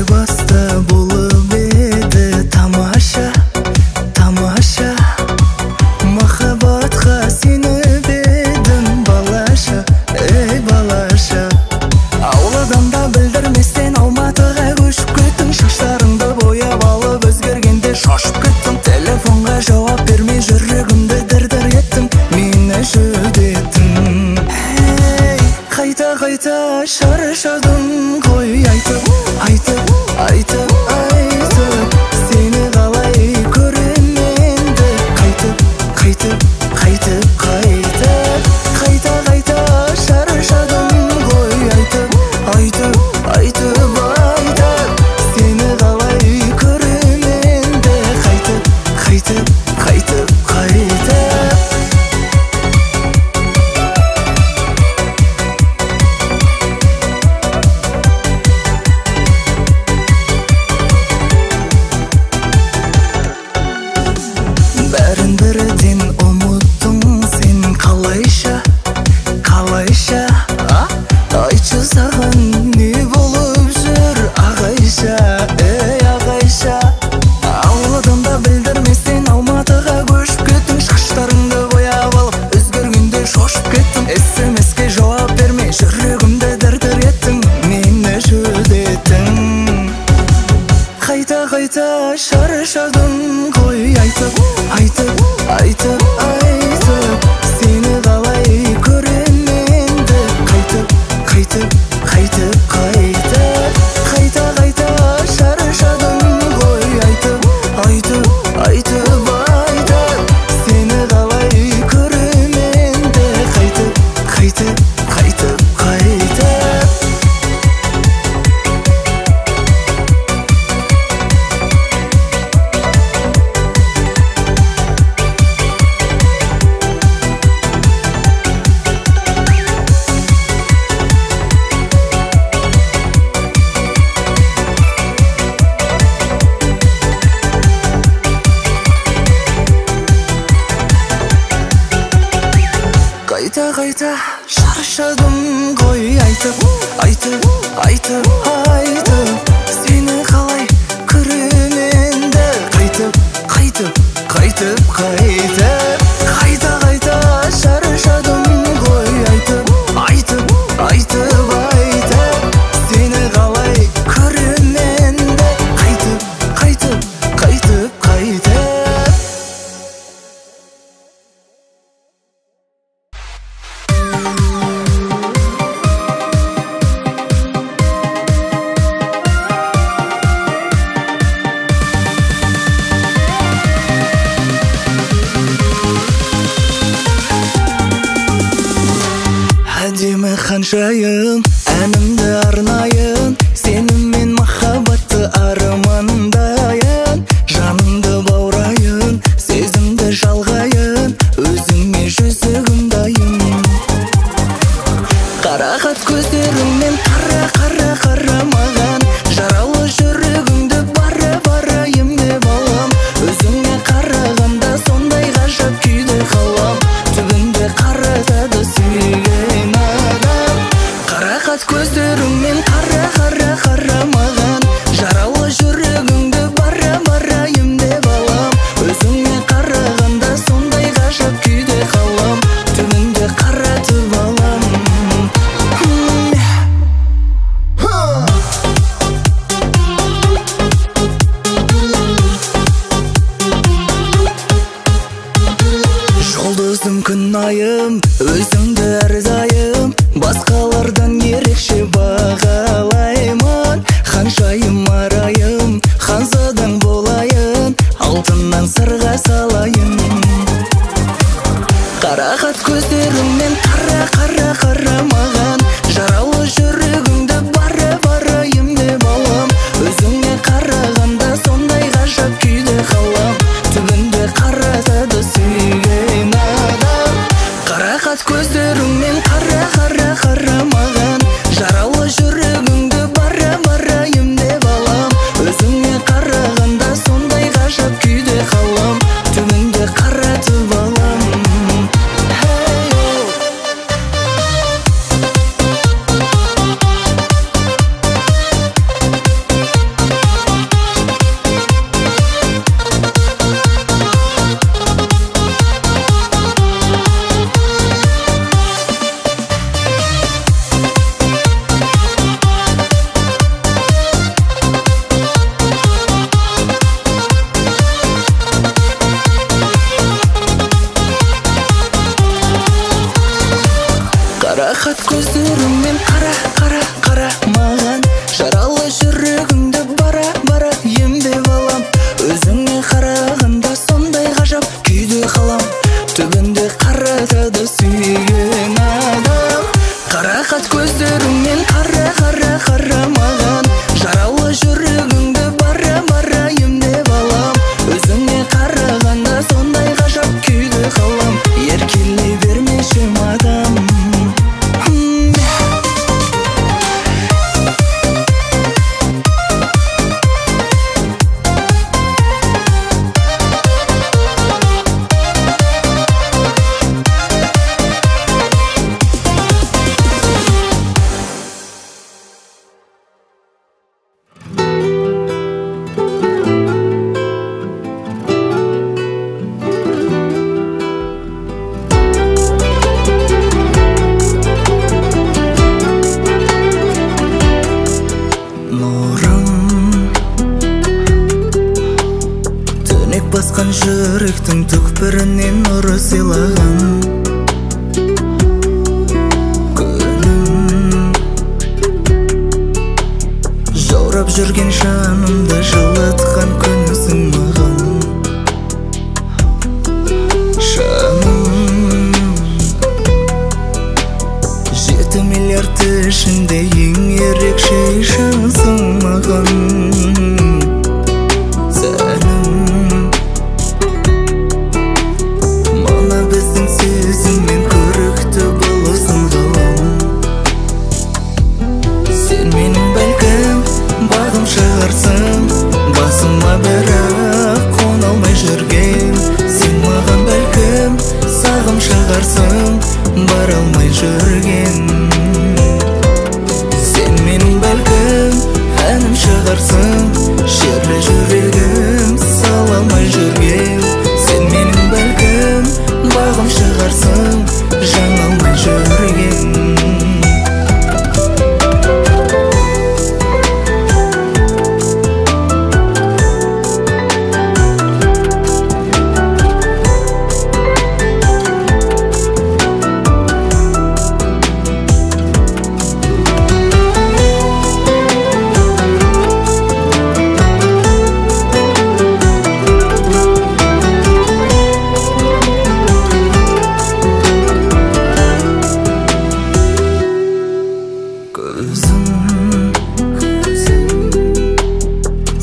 баста болып еді тамаша, тамаша. Махаббатқа сеніп едім балаша, ей балаша. Ауладан да білдірместен Алматыға көшіп кеттің, шаштарыңды бояп алып өзгергенде шошып кеттім. Телефонға жауап бермей жүрегімді дір-дір еттің, мені жүдеттің. Қайта қайта шаршадым ғой айтып, айтып, айтып, айтып. Сені қалай көрем енді қайтып, қайтып, қайтып, қайтып. Қайта қайта шаршадым ғой айтып, айтып, айтып, айтып. Сені қалай көрем енді қайтып, қайтып, қайтып, қайтып. Бәрін бірден ұмыттың сен қалайша, қалайша. Айтшы саған не болып жүр ағайша, ей ағайша. Ауладан да білдірместен Алматыға көшіп кеттің, шаштарыңды бояп алып өзгергенде шошып кеттім. SMS-ке жауап бермей жүрегімді дір-дір еттің, мені жүдеттің. Қайта қайта шаршадым ғой айтып, айтып, айтып, айтып. Сені қалай көрем енді қайтып, қайтып, қайтып, қайтып. Қайта қайта шаршадым ғой айтып, айтып, айтып, айтып. Сені қалай көрем енді қайтып, қайтып, қайтып, қайтып. Қайта қайта шаршадым ғой айтып, айтып, айтып, айтып. Сені қалай көрем енді қайтып, қайтып, қайтып, қайтып. Қайта қайта шаршадым ғой айтып, айтып, айтып, айтып. Сені қалай көрем енді қайтып, қайтып, қайтып, қайтып. Әдемі ханшайым, әнімді арнайын, сенімен махаббатты армандайын. Жанымды баурайын, сезімді жалғайын, өзіңе жүзігім дайын. Қарақат көздеріңмен қара, қара, қара маған. Жаралы жүрегіңді бара, бара емдеп алам. Өзіңе қарағанда сондай ғажап күйде қалам. Түбінде қаратады сүйген адам. Қара басқан жүректің түкпірінен нұр сыйлаған күнім, жаурап жүрген жанымды жылытқан күнсің маған жаным. 7 миллиард ішінде ең ерекше жансың маған сәнім. Мана біздің сезіммен көрікті болсын ғалам. Сен менің бәлкім бағым шығарсың, басыма бірақ қона алмай жүрген. Сен маған бәлкім сағым шығарсың, бара алмай жүрген. Сен менің бәлкім әнім шығарсың, шерлі жүрегім сала алмай жүрген. Сен менің бәлкім бағым шығарсың, жаңа алмай жүрген.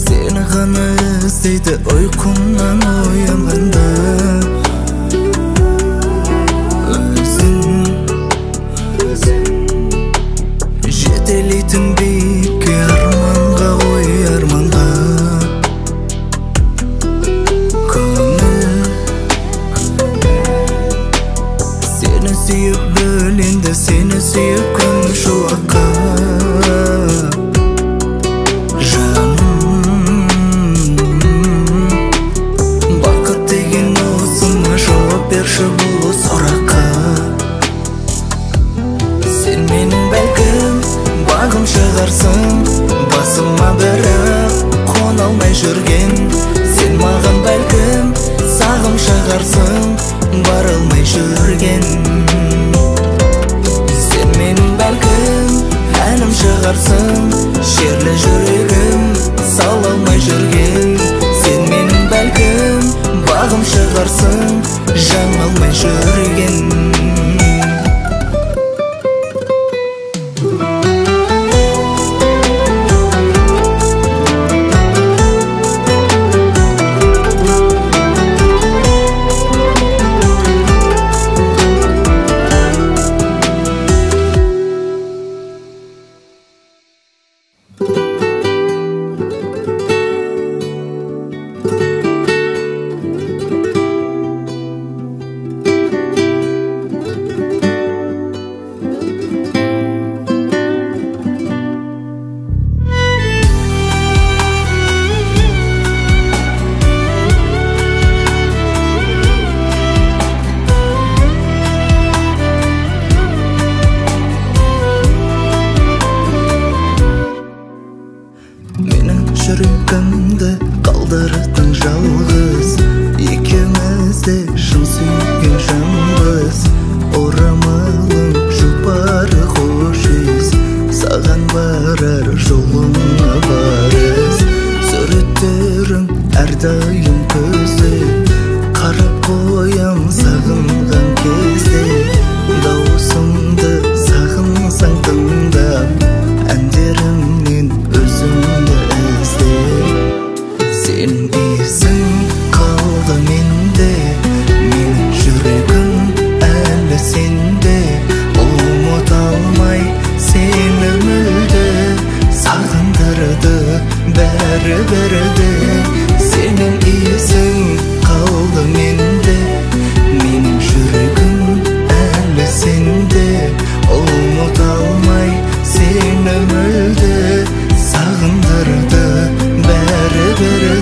Сені ғана іздейді ұйқымнан оянғанда. Өзің жетелейтін биікке арманға, ой арманға. Көңіл сені сүйіп бөленді, сені сүйіп күн шуаққа. Берші бұл сұраққа. Сен менің бәлкім бағым шығарсың, басыма бірақ қона алмай жүрген. Сен маған бәлкім сағым шығарсың, бара алмай жүрген. Сен менің бәлкім әнім шығарсың, шерлі жүрегім сала алмай жүрген. Сен менің бәлкім бағым шығарсың, жаңа алмай жүрген. Жүрегімді қалдырдың жалғыз, екеумізді шын сүйген жанбыз. Орамалың жұпары хош иіс, саған барар жолыңа барыс. Суреттерің әрдайым көзде, қарап қоям сағынған кезде. Дауысыңды сағынсаң тыңдап, әндерімнен өзіңді ізде. Сенің иісің қалды менде, менің жүрегім әлі сенде. Ұмыта алмай сені мүлде, сағындырды бәрі-бәрі. Сенің иісің қалды менде, менің жүрегім әлі сенде. Ұмыта алмай сені мүлде, сағындырды бәрі-бәрі.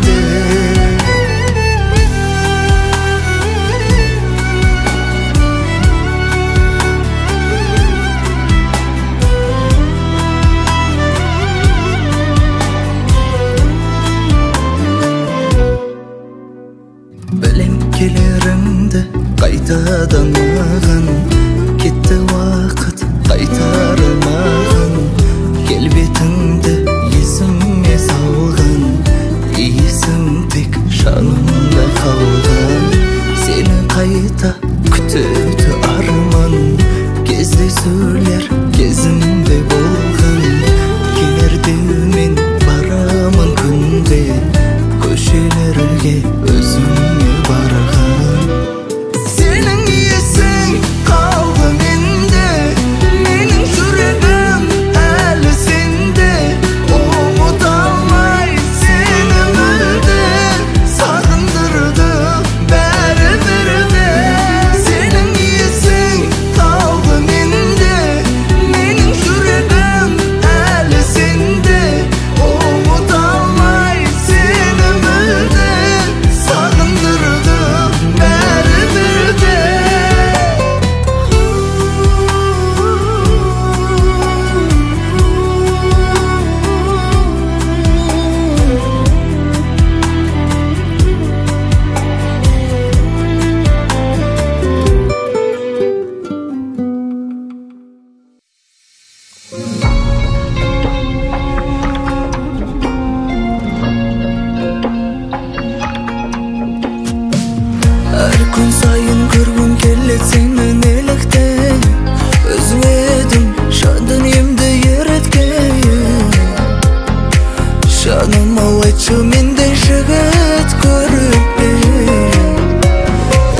Жаным ау айтшы мендей жігіт көріп пе?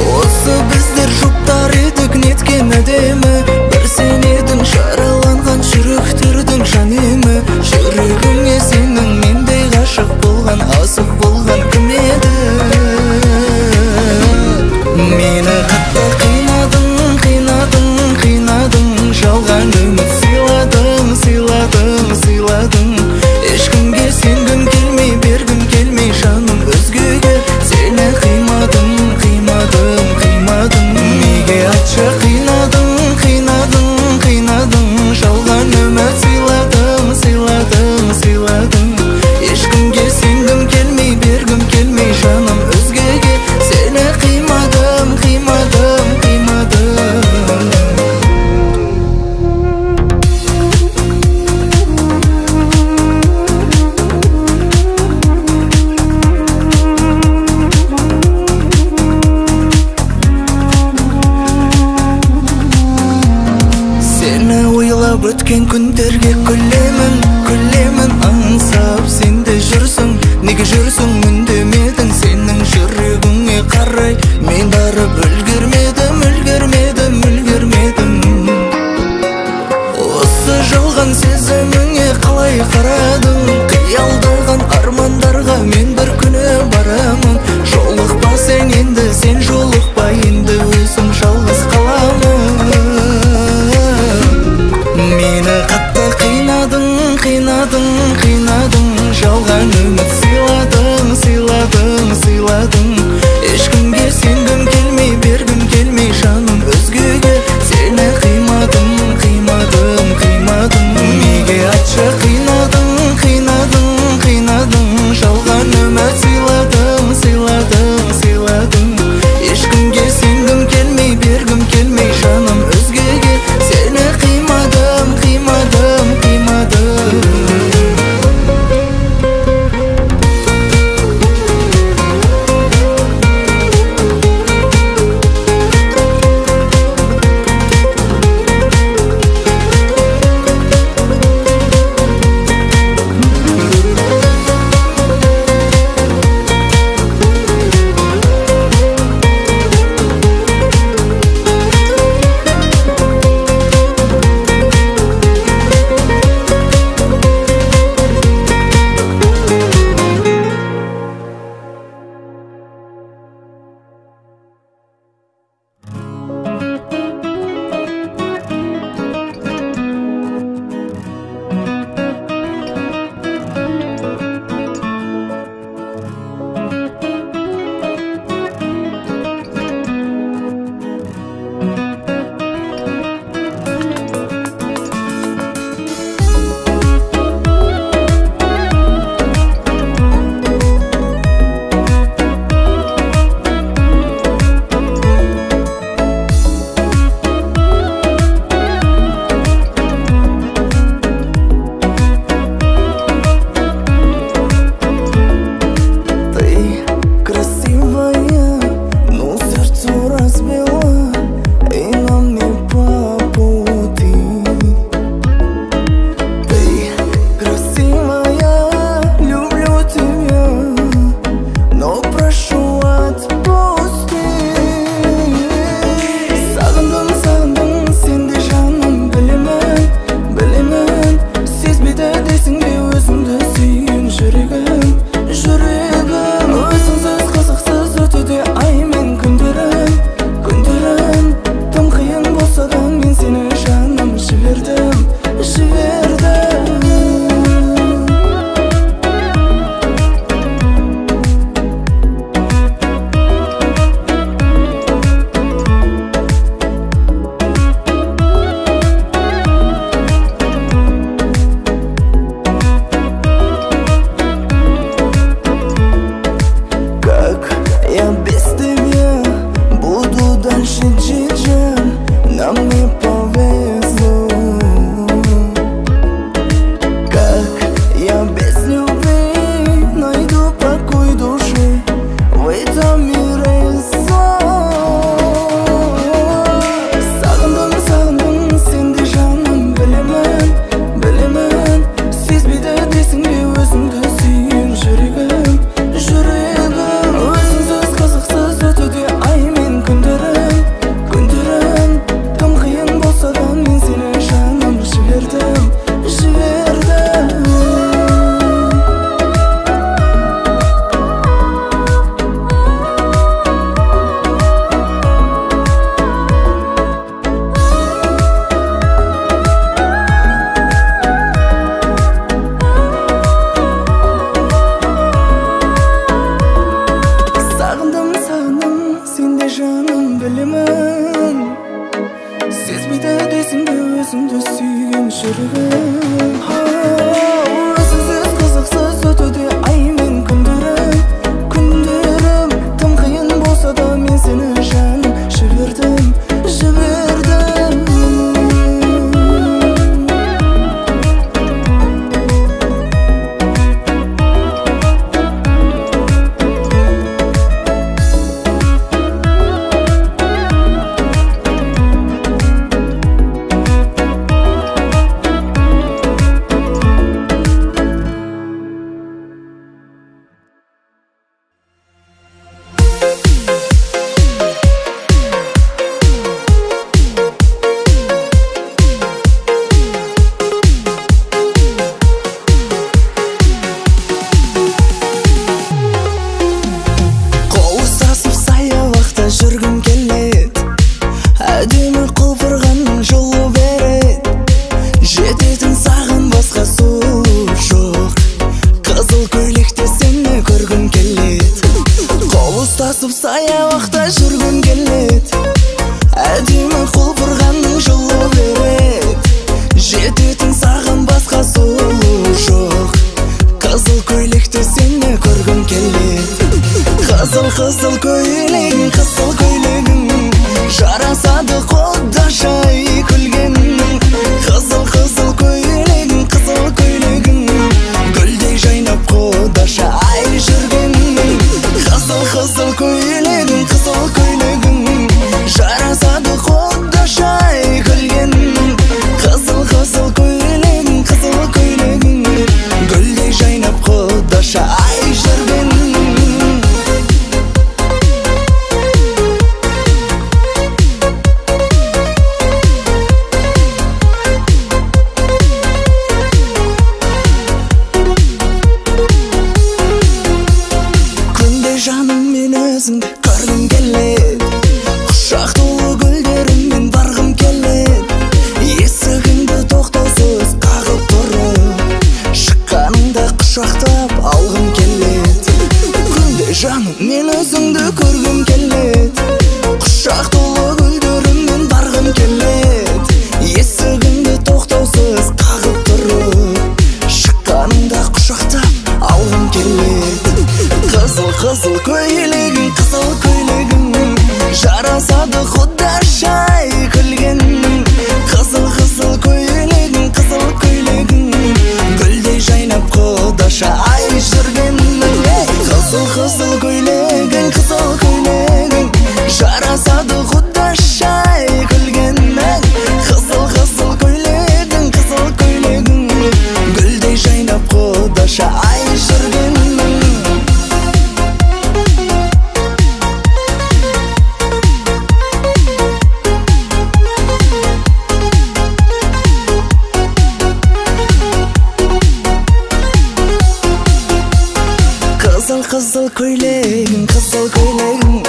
Осы біздер жұптар едік неткен әдемі, бір сен едің жараланған жүректердің жан емі. Жүрегіңе сенің мендей ғашық болған, асық болған кім еді? Мені қатты қинадың, қинадың, қинадың, жалған үміт сыйладың, сыйладың, сыйладың. Ешкімге сенгім келмей, бергім келмей жаным өзгеге. көйлекте сені көргім келеді. Қызыл көйлегің, қызыл көйлегің, жарасады құдашай күлгенің. Қызыл көйлегің, қызыл көйлегің, гүлдей жайнап құдашай жүргенің. Қызыл көйлегің, қызыл көйлегің, жарасады құдашай күлгенің. Қызыл көйлегің, қызыл көйлегің, гүлдей жайнап құдашай жүргенің. Жаным мен өзіңді көргім келеді, құшақ толы гүлдеріммен барғым келеді. Есігіңді тоқтаусыз қағып тұрып, шыққаныңда құшақтап алғым келеді. Күнде жаным мен өзіңді көргім келеді, құшақ толы гүлдеріммен барғым келеді. Есігіңді тоқтаусыз қағып тұрып, шыққаныңда құшақтап алғым келеді. Қызыл көйлегің, қызыл көйлегің, жарасады құдашай күлгенің. Қызыл көйлегің, қызыл көйлегің, гүлдей жайнап құдашай жүргенің. Қызыл көйлегің, қызыл көйлегің, жарасады құдашай күлгенің. Қызыл көйлегің, қызыл көйлегің, гүлдей жайнап құдашай жүргенің. Қызыл көйлегің, қызыл көйлегің,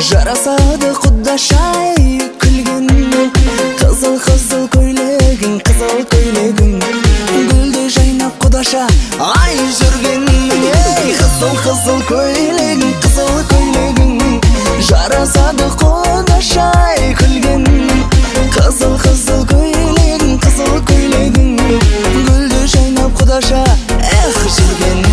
жарасады құдашай күлгенің. Қызыл көйлегің, қызыл көйлегің, гүлдей жайнап құдаша ай жүргенің. Қызыл көйлегің, қызыл көйлегің, жарасады құдашай күлгенің. Қызыл көйлегің, қызыл көйлегің, гүлдей жайнап құдаша жүргенің.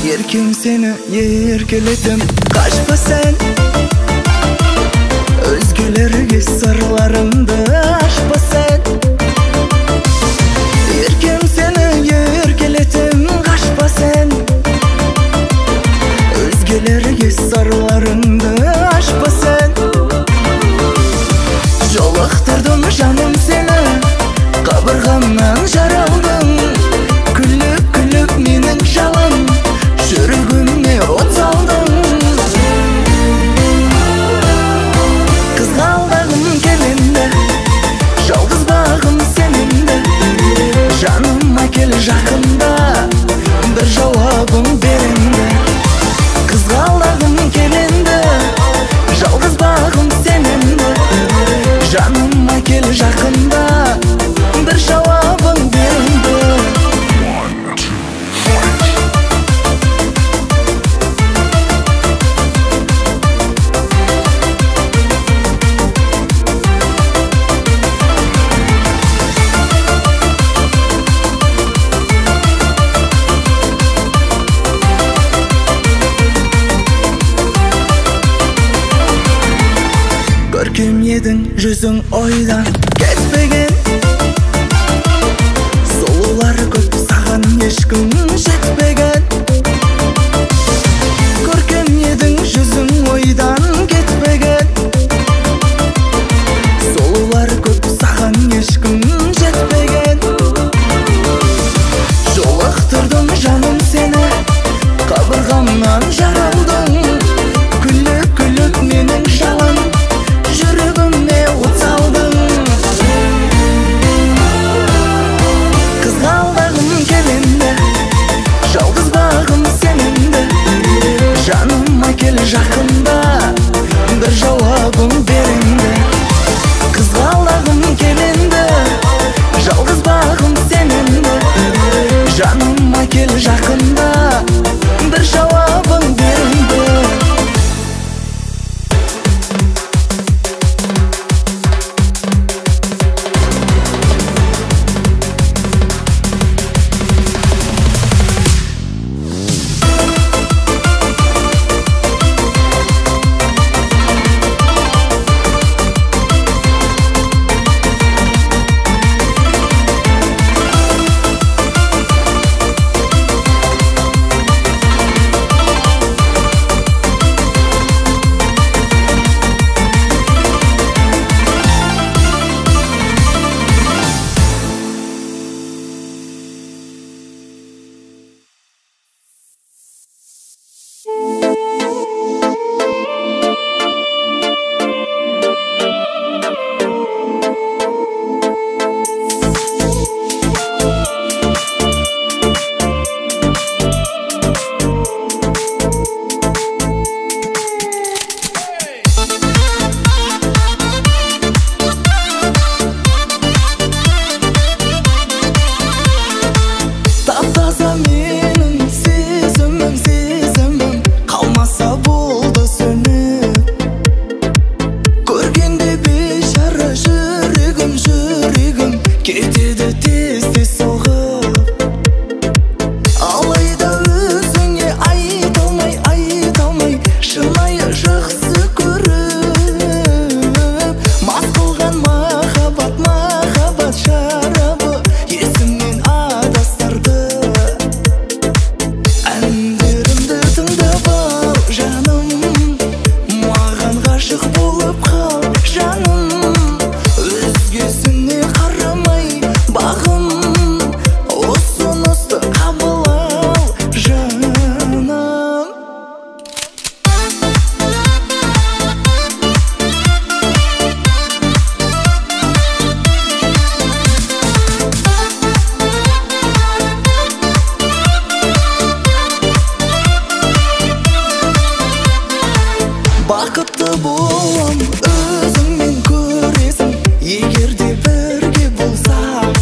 Еркем сені еркелетем, қашпа сен, өзгелерге сырларымды ашпа сен. Еркем сені еркелетем, қашпа сен, өзгелерге сырларымды ашпа сен. Жолықтырдым жаным сені, қабырғамнан жаралдың. Күліп менің жалын, жүрегіме от салдың. Қызғалдағым келемді, жалғыз бағым сенімді. Жаныма кел жақында, бір жауабым беремді. Қызғалдағым келемді, жалғыз бағым сенімді. Жаныма кел жақында, бір жауабым беремді. Көркем едің жүзің ойдан кетпеген, сұлулар көп саған ешкім жетпеген. Көркем едің жүзің ойдан кетпеген, сұлулар көп саған ешкім жетпеген. Жолықтырдым жаным сені, болам. Өзің мен көресің, егерде бірге болсақ.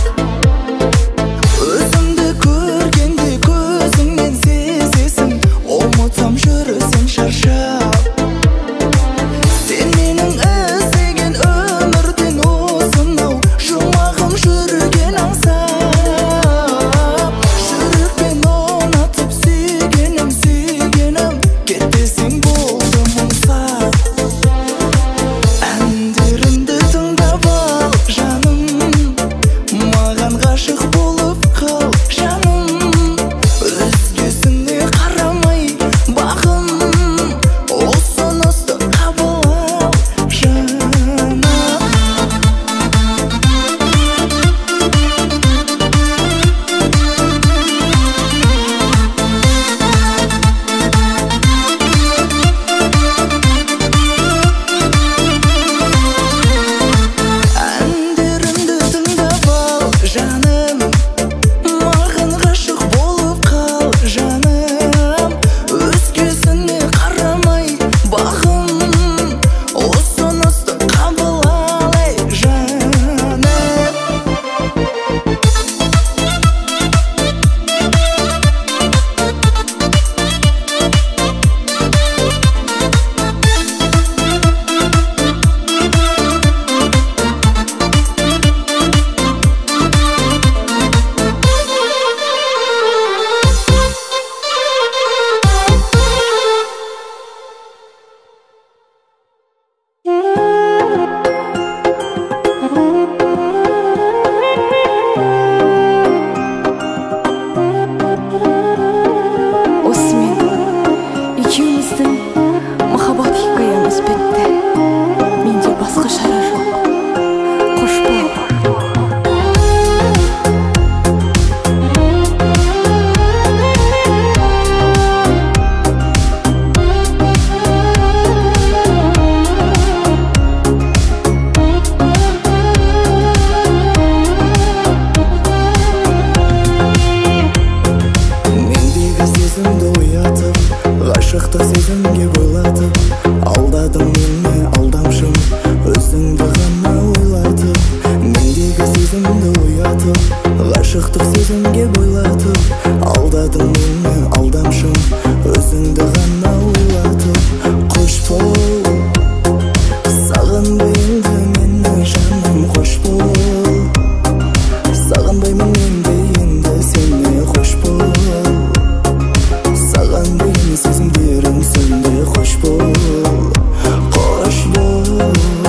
Өзіңді көргенде көзіңнен сезесің, ұмытсам жүрсем шаршап. Сен менің іздеген өмірден осынау жұмағым жүрген аңсап. Жүрекпен ұнатып сүйгенім, кетпесең болды мұңсап. Әндерімді тыңдап ал жаным, маған ғашық болып қал жаным. Өзгесіне қарамай бағым, осынықты қабыл ал жаным. Әндерімді тыңдап ал жаным, маған ғашық болып қал жаным. Өзгесіне қарамай бағым, осынықты қабыл ал ей жаным. Осымен екеуміздің махаббат хикаямыз бітті. Менде басқа шара жоқ. Қош бол. Мендегі сезімді оятып, ғашықтық сезімге бойлатып, алдадың мені алдамшым, өзіңді ғана ойлатып. Мендегі сезімді оятып, ғашықтық сезімге бойлатып, алдадың мені алдамшым, өзіңді ғана ойлатып. Қош бол, сағынбай енді мені жаным, қош бол. Сағынбаймын енді сені, қош бол. Сағынбаймын сезімдерім сөнді, қош бол, қош бол.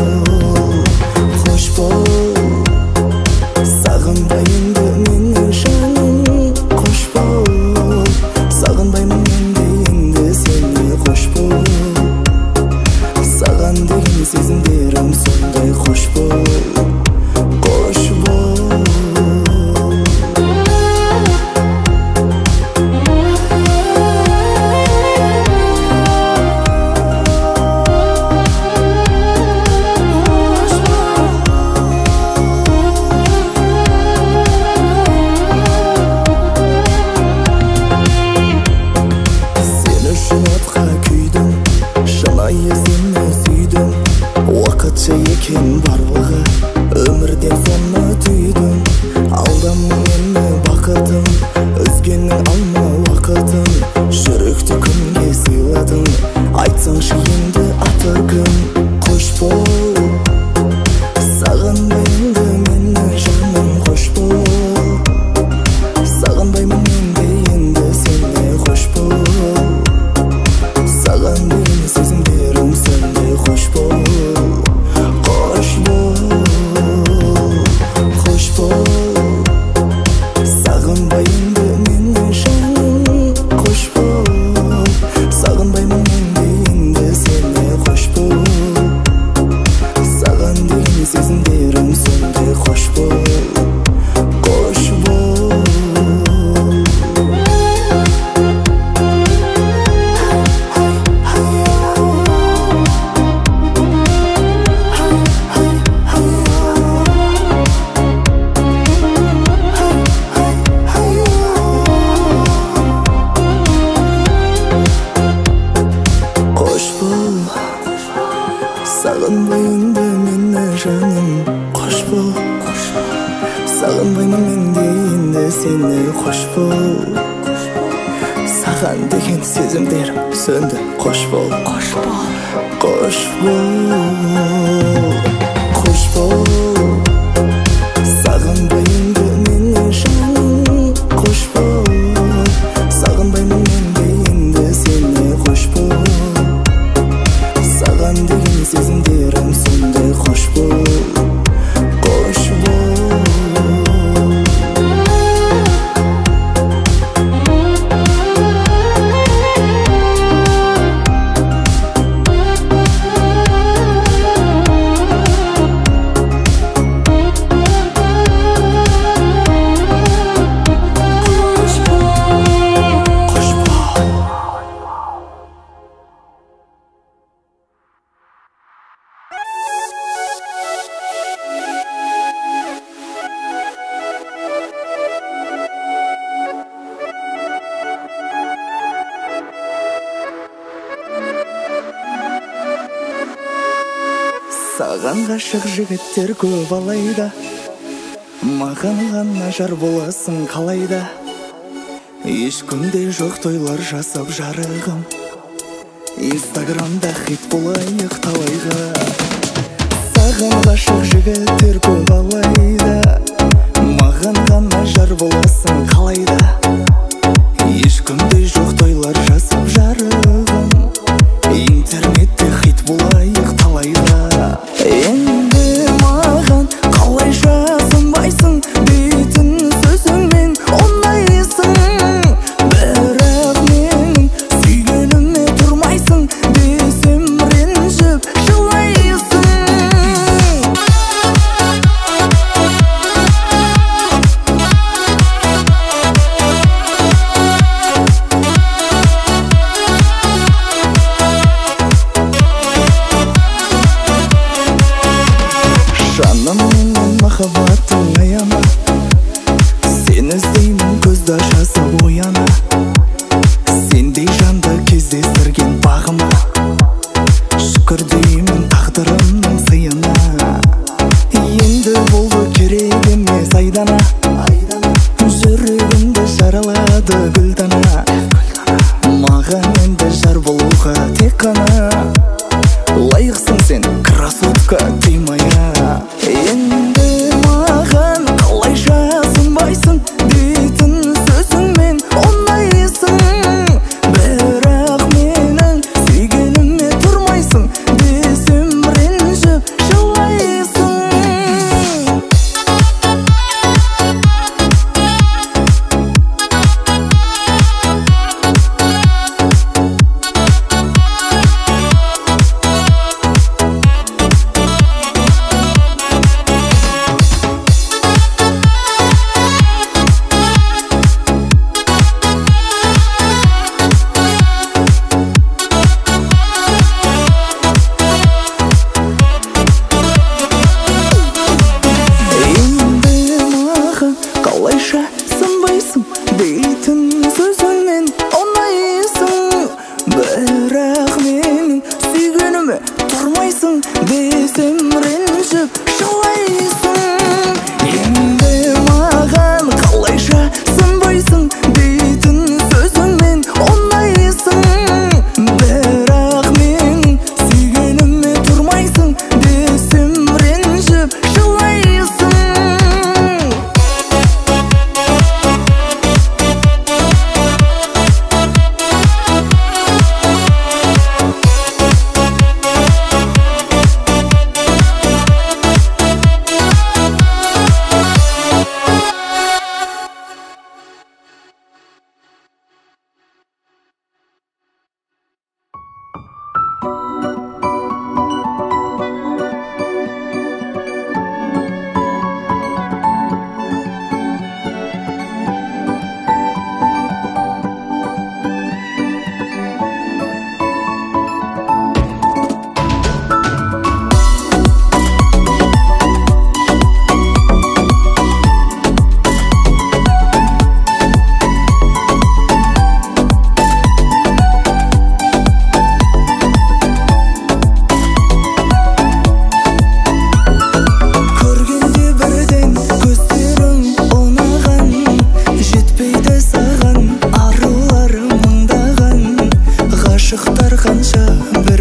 сені қош бол. Саған деген сезімдерім сөнді, қош бол. Қош бол, қош бол, қош бол. Сағынбайымды менің жаным, қош бол. Сағынбаймын мен де енді сені, қош бол. Саған деген сезімдерім сөнді, қош бол. Қош бол. Саған ғашық жігіттер көп алайда, маған ғана жар боласың қалайда. Ешкімде жоқ тойлар жасап жарығым, Инстаграмда хит болайық талайға. Саған ғашық жігіттер көп алайда, маған ғана жар боласың қалайда. Ешкімде жоқ тойлар жасап жарығым, интернетте хит болайық талайға. Енді маған қалайша сынбайсың, дейтін сөзіңмен ұнайсың. Бірақ менің сүйгеніме тұрмайсың, десем ренжіп жылайсың. Жаным менің махаббатың аяма, сен іздеймін көзді жасап ояна. Сендей жанды кездестірген бағыма, шүкір деймін тағдырымның сыйына. Енді болды керек емес айдана, жүрегімді жаралады гүлдана. Маған енді жар болуға тек қана лайықсың сен, красотка деймая. Енді маған қалайша сынбайсың, дейтін сөзіңмен ұнайсың. Бірақ менің сүйгеніме тұрмайсың, десем ренжіп жылайсың. ғашықтар қанша бір